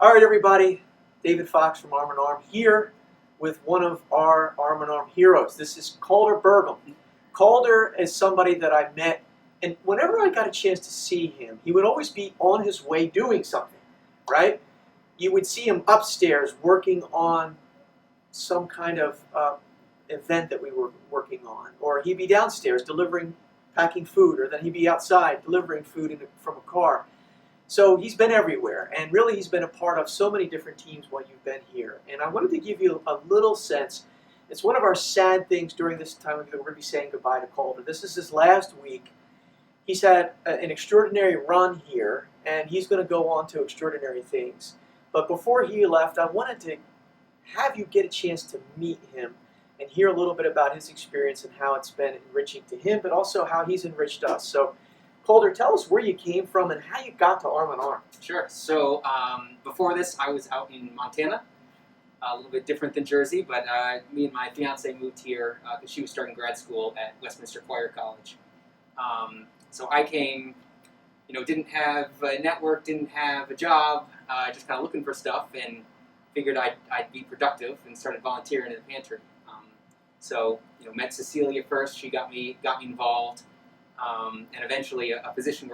All right, everybody. David Fox from Arm & Arm here with one of our Arm & Arm heroes. This is Calder Burgam. Calder is somebody that I met, and whenever I got a chance to see him, he would always be on his way doing something, right? You would see him upstairs working on some kind of event that we were working on, or he'd be downstairs packing food, or then he'd be outside delivering food from a car. So he's been everywhere, and really he's been a part of so many different teams while you've been here. And I wanted to give you a little sense. It's one of our sad things during this time that we're going to be saying goodbye to Calder. This is his last week. He's had an extraordinary run here, and he's going to go on to extraordinary things. But before he left, I wanted to have you get a chance to meet him and hear a little bit about his experience and how it's been enriching to him, but also how he's enriched us. So, Calder, tell us where you came from and how you got to Arm & Arm. Sure. So before this, I was out in Montana, a little bit different than Jersey, but me and my fiance moved here because she was starting grad school at Westminster Choir College. So I came, didn't have a network, didn't have a job, just kind of looking for stuff, and figured I'd be productive and started volunteering in the pantry. So met Cecilia first. She got me involved. And eventually a position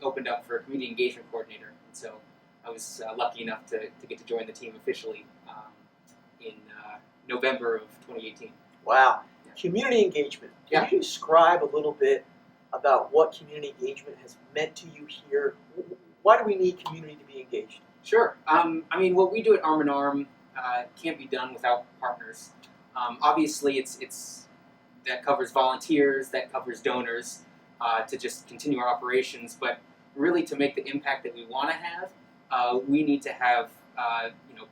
opened up for a community engagement coordinator. And so I was lucky enough to get to join the team officially in November of 2018. Wow. Yeah. Community engagement. Can Yeah. you describe a little bit about what community engagement has meant to you here? Why do we need community to be engaged? Sure. What we do at Arm & Arm can't be done without partners. Obviously, it's that covers volunteers, that covers donors to just continue our operations. But really, to make the impact that we want to have, we need to have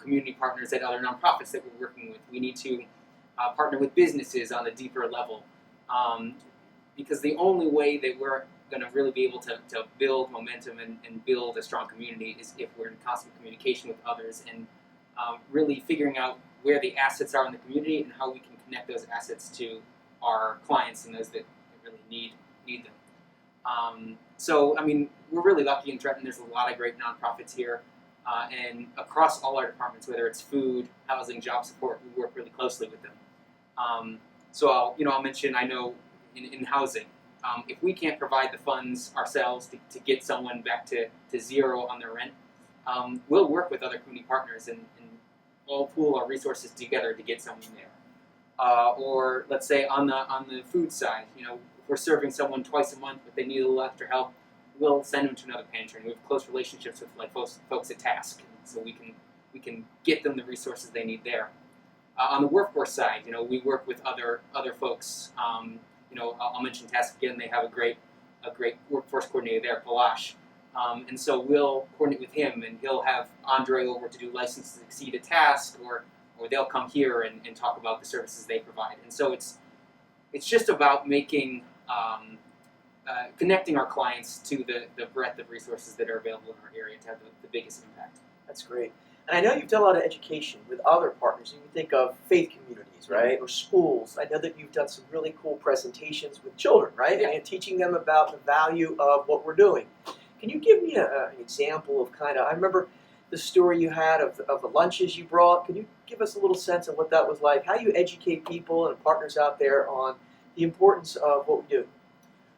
community partners at other nonprofits that we're working with. We need to partner with businesses on a deeper level, because the only way that we're going to really be able to build momentum and build a strong community is if we're in constant communication with others and really figuring out where the assets are in the community and how we can connect those assets to our clients and those that really need them. We're really lucky in Trenton. There's a lot of great nonprofits here, and across all our departments, whether it's food, housing, job support, we work really closely with them. I'll mention, I know in housing, if we can't provide the funds ourselves to get someone back to zero on their rent, we'll work with other community partners and all pool our resources together to get someone there. Or let's say on the food side, if we're serving someone twice a month but they need a little extra help, we'll send them to another pantry. And we have close relationships with folks at Task, so we can get them the resources they need there. On the workforce side, we work with other folks. I'll mention Task again. They have a great workforce coordinator there, Palash. And so we'll coordinate with him, and he'll have Andre over to do License to Succeed at Task, or they'll come here and talk about the services they provide. And so it's just about making connecting our clients to the breadth of resources that are available in our area to have the biggest impact. That's great. And I know you've done a lot of education with other partners. You can think of faith communities, right, or schools. I know that you've done some really cool presentations with children, right, Yeah. and teaching them about the value of what we're doing. Can you give me an example of I remember the story you had of the lunches you brought. Can you give us a little sense of what that was like, how you educate people and partners out there on the importance of what we do?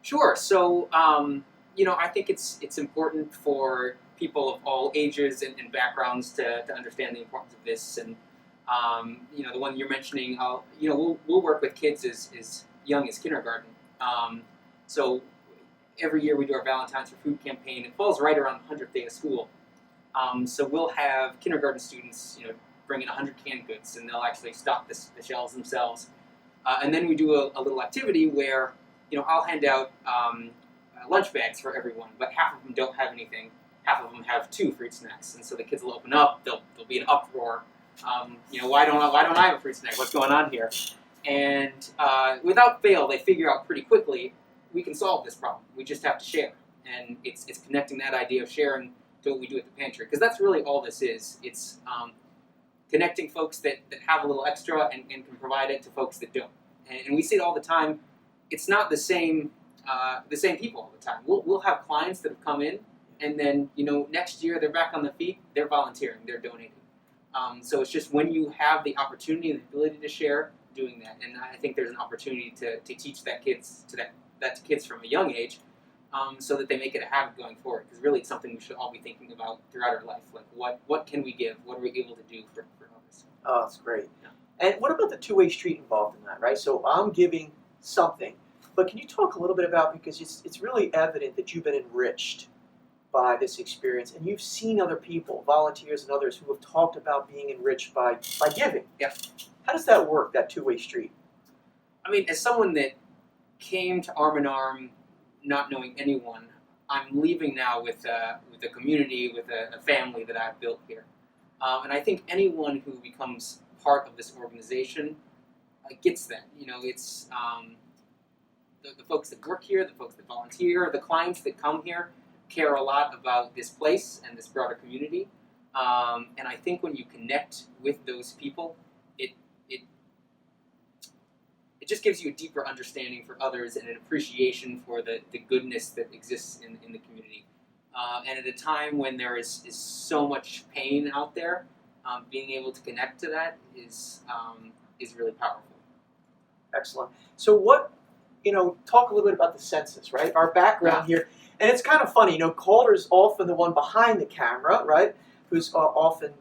Sure. So, I think it's important for people of all ages and backgrounds to understand the importance of this. And, the one you're mentioning, we'll work with kids as young as kindergarten. So every year we do our Valentine's for Food campaign. It falls right around the 100th day of school. So we'll have kindergarten students, bring in 100 canned goods, and they'll actually stock the shelves themselves. And then we do a little activity where, I'll hand out lunch bags for everyone, but half of them don't have anything. Half of them have 2 fruit snacks, and so the kids will open up. There'll be an uproar. Why don't I have a fruit snack? What's going on here? And without fail, they figure out pretty quickly we can solve this problem. We just have to share, and it's connecting that idea of sharing to what we do at the pantry, because that's really all this is. It's connecting folks that have a little extra and can provide it to folks that don't. And we see it all the time. It's not the same people all the time. We'll have clients that have come in and then next year they're back on the feet. They're volunteering. They're donating. So it's just when you have the opportunity and the ability to share, doing that. And I think there's an opportunity to teach that to kids from a young age, so that they make it a habit going forward. Because really, it's something we should all be thinking about throughout our life. Like, what can we give? What are we able to do for others? Oh, that's great. Yeah. And what about the two-way street involved in that, right? So I'm giving something, but can you talk a little bit about, because it's really evident that you've been enriched by this experience, and you've seen other people, volunteers and others, who have talked about being enriched by giving. Yeah. How does that work, that two-way street? I mean, as someone that came to Arm in Arm not knowing anyone, I'm leaving now with a community, with a family that I've built here. And I think anyone who becomes part of this organization gets that. It's the folks that work here, the folks that volunteer, the clients that come here care a lot about this place and this broader community. And I think when you connect with those people, it just gives you a deeper understanding for others and an appreciation for the goodness that exists in the community. And at a time when there is so much pain out there, being able to connect to that is really powerful. Excellent. So talk a little bit about the census, right? Our background here, and it's kind of funny, Calder's often the one behind the camera, right? Who's often,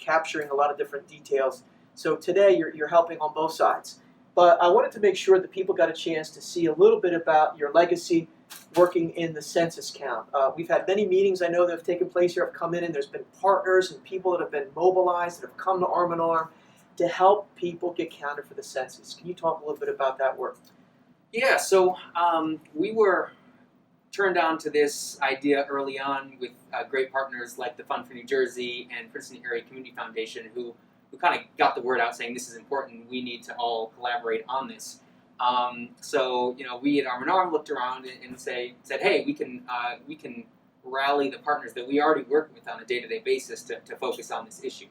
capturing a lot of different details. So today you're helping on both sides. But I wanted to make sure that people got a chance to see a little bit about your legacy working in the census count. We've had many meetings I know that have taken place here, have come in, and there's been partners and people that have been mobilized, that have come to Arm in Arm to help people get counted for the census. Can you talk a little bit about that work? Yeah, so we were turned on to this idea early on with great partners like the Fund for New Jersey and Princeton Area Community Foundation, who kind of got the word out saying this is important, we need to all collaborate on this. So we at Arm in Arm looked around and said, hey, we can rally the partners that we already work with on a day-to-day basis to focus on this issue.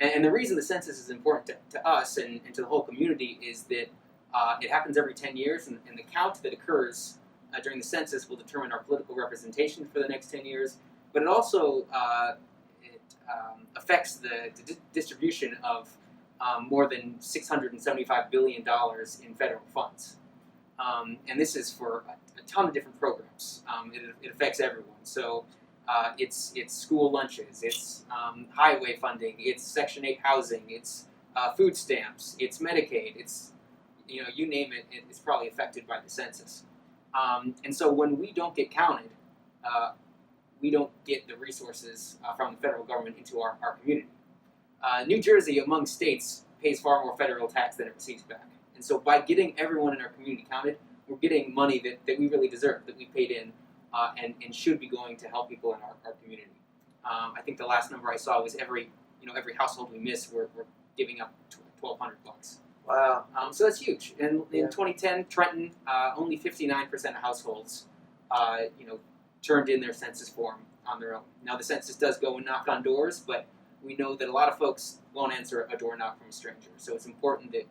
And the reason the census is important to us and to the whole community is that it happens every 10 years, and the count that occurs during the census will determine our political representation for the next 10 years, but it also affects the distribution of more than $675 billion in federal funds. And this is for a ton of different programs. It affects everyone. So it's school lunches, it's highway funding, it's Section 8 housing, it's food stamps, it's Medicaid, it's, you name it, it's probably affected by the census. And so when we don't get counted, we don't get the resources from the federal government into our community. New Jersey, among states, pays far more federal tax than it receives back. And so by getting everyone in our community counted, we're getting money that we really deserve, that we paid in, and should be going to help people in our community. I think the last number I saw was every household we miss, we're giving up $1,200. Wow. So that's huge. And in 2010, Trenton, only 59% of households, turned in their census form on their own. Now the census does go and knock on doors, but we know that a lot of folks won't answer a door knock from a stranger. So it's important that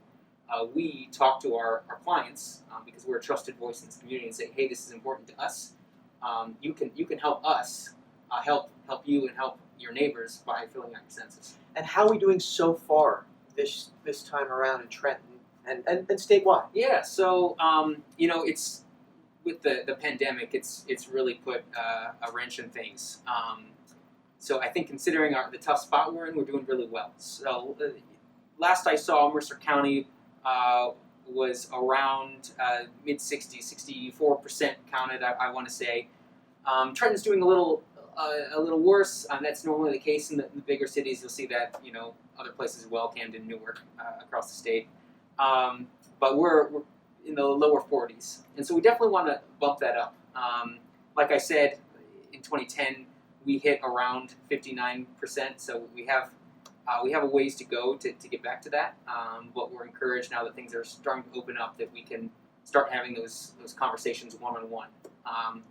we talk to our clients, because we're a trusted voice in this community, and say, hey, this is important to us. You can help us help you and help your neighbors by filling out your census. And how are we doing so far this time around in Trenton and statewide? Yeah, so it's with the pandemic, it's really put a wrench in things. So I think considering the tough spot we're in, we're doing really well. So last I saw, Mercer County was around mid-60s, 64% counted, I want to say. Trenton's doing a little worse. That's normally the case in the bigger cities. You'll see that, other places as well, Camden, Newark, across the state. But we're in the lower 40s. And so we definitely want to bump that up. Like I said, in 2010, we hit around 59%. So we have a ways to go to get back to that. But we're encouraged now that things are starting to open up that we can start having those conversations one-on-one.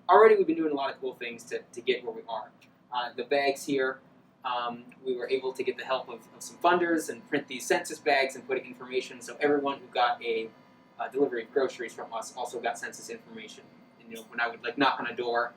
Already we've been doing a lot of cool things to get where we are. The bags here, we were able to get the help of some funders and print these census bags and put information, so everyone who got a delivery of groceries from us also got census information. And, when I would knock on a door,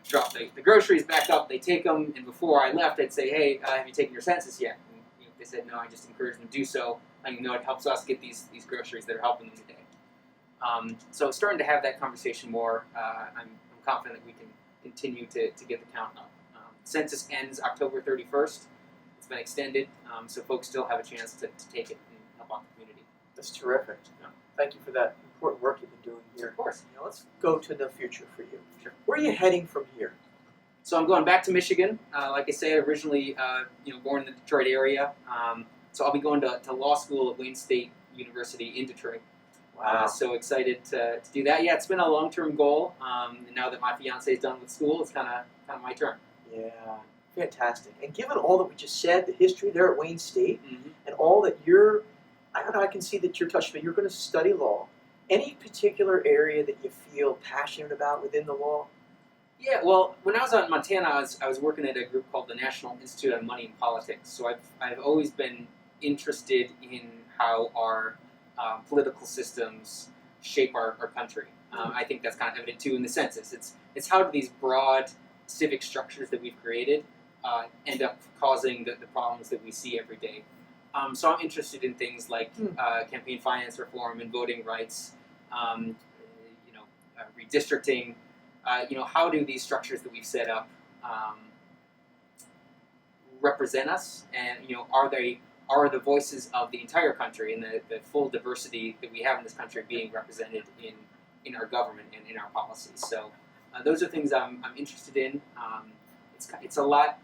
drop the groceries back up. They take them, and before I left, I'd say, "Hey, have you taken your census yet?" And, if they said no, I just encourage them to do so. It helps us get these groceries that are helping them today. So starting to have that conversation more. I'm confident that we can continue to get the count up. Census ends October 31st. It's been extended, so folks still have a chance to take it and help out the community. That's terrific. Thank you for that important work you've been doing here. Of course. Now let's go to the future for you. Sure. Where are you heading from here? So I'm going back to Michigan. Like I said, originally born in the Detroit area. So I'll be going to law school at Wayne State University in Detroit. Wow. So excited to do that. Yeah, it's been a long-term goal. And now that my fiance is done with school, it's kind of my turn. Yeah, fantastic. And given all that we just said, the history there at Wayne State, Mm-hmm. and all that I can see that you're touching, but you're going to study law. Any particular area that you feel passionate about within the law? Yeah, well, when I was out in Montana, I was working at a group called the National Institute on Money and Politics. So I've always been interested in how our political systems shape our country. I think that's kind of evident too in the census. It's how do these broad civic structures that we've created end up causing the problems that we see every day. So I'm interested in things like campaign finance reform and voting rights, redistricting. How do these structures that we've set up represent us, and are the voices of the entire country and the full diversity that we have in this country being represented in our government and in our policies. So those are things I'm interested in. It's a lot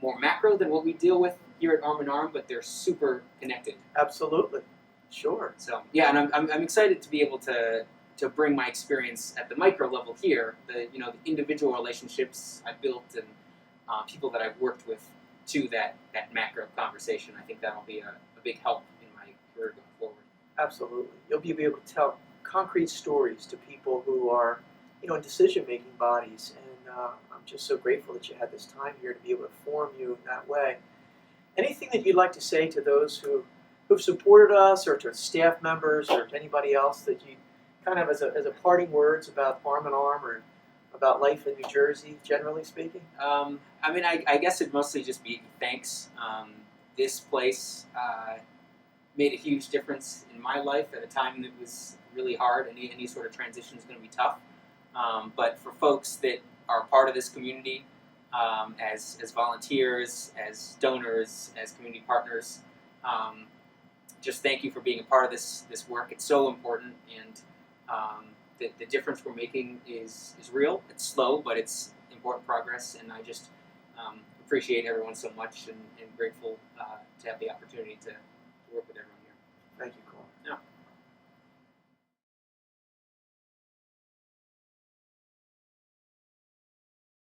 more macro than what we deal with here at Arm & Arm, but they're super connected. Absolutely. Sure. So yeah, and I'm excited to be able to bring my experience at the micro level here, the individual relationships I built and people that I've worked with to that macro conversation. I think that'll be a big help in my career going forward. Absolutely. You'll be able to tell concrete stories to people who are, in decision-making bodies, and I'm just so grateful that you had this time here to be able to form you in that way. Anything that you'd like to say to those who've supported us, or to staff members, or to anybody else that you kind of as a parting words about Arm & Arm or about life in New Jersey, generally speaking? I guess it'd mostly just be thanks. This place made a huge difference in my life at a time that was really hard. Any sort of transition is going to be tough. But for folks that are part of this community, as volunteers, as donors, as community partners, just thank you for being a part of this work. It's so important, and the difference we're making is real. It's slow, but it's important progress, and I just appreciate everyone so much, and grateful to have the opportunity to